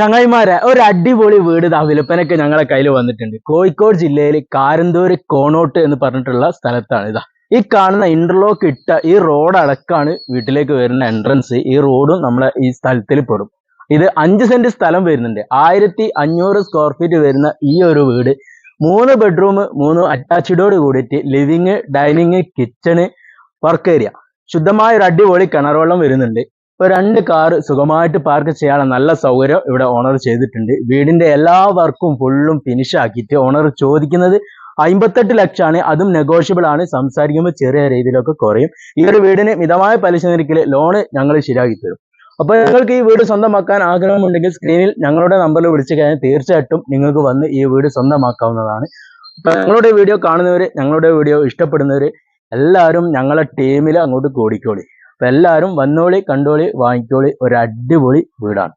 ചങ്ങായിമാരെ ഒരു അടിപൊളി വീട് വിൽപ്പനയ്ക്ക് ഞങ്ങളെ കയ്യിൽ വന്നിട്ടുണ്ട്. കോഴിക്കോട് ജില്ലയിൽ കാരന്തൂര് കോണോട്ട് എന്ന് പറഞ്ഞിട്ടുള്ള സ്ഥലത്താണ്. ഈ കാണുന്ന ഇന്റർലോക്ക് ഇട്ട ഈ റോഡ് അടക്കാണ് വീട്ടിലേക്ക് വരുന്ന എൻട്രൻസ്. ഈ റോഡും നമ്മളെ ഈ സ്ഥലത്തിൽ പെടും. ഇത് 5 സെന്റ് സ്ഥലം വരുന്നുണ്ട്. 1500 സ്ക്വയർ ഫീറ്റ് വരുന്ന ഈ ഒരു വീട് 3 ബെഡ്റൂം 3 അറ്റാച്ച്ഡോട് കൂടിയിട്ട് living, dining, kitchen, work area, ശുദ്ധമായ ഒരു അടിപൊളി കിണറുവെള്ളം വരുന്നുണ്ട്. 2 കാർ സുഖമായിട്ട് പാർക്ക് ചെയ്യാനുള്ള നല്ല സൗകര്യം ഇവിടെ ഓണർ ചെയ്തിട്ടുണ്ട്. വീടിന്റെ എല്ലാ വർക്കും ഫുള്ളും ഫിനിഷ് ആക്കിയിട്ട് ഓണർ ചോദിക്കുന്നത് 58 ലക്ഷമാണ്. അതും നെഗോഷ്യബിൾ ആണ്. സംസാരിക്കുമ്പോൾ ചെറിയ രീതിയിലൊക്കെ കുറയും. ഈ ഒരു വീടിന് മിതമായ പലിശ നിരക്കിൽ ലോണ് ഞങ്ങൾ ശരിയാക്കി തരും. അപ്പോൾ നിങ്ങൾക്ക് ഈ വീട് സ്വന്തമാക്കാൻ ആഗ്രഹമുണ്ടെങ്കിൽ സ്ക്രീനിൽ ഞങ്ങളുടെ നമ്പറിൽ വിളിച്ചു കഴിഞ്ഞാൽ തീർച്ചയായിട്ടും നിങ്ങൾക്ക് വന്ന് ഈ വീട് സ്വന്തമാക്കാവുന്നതാണ്. അപ്പോൾ ഞങ്ങളുടെ വീഡിയോ കാണുന്നവർ, ഞങ്ങളുടെ വീഡിയോ ഇഷ്ടപ്പെടുന്നവർ എല്ലാവരും ഞങ്ങളെ ടീമിൽ അങ്ങോട്ട് കൂടിക്കോളി. അപ്പൊ എല്ലാവരും വന്നോളി, കണ്ടോളി, വാങ്ങിക്കോളി. ഒരു അടിപൊളി വീടാണ്.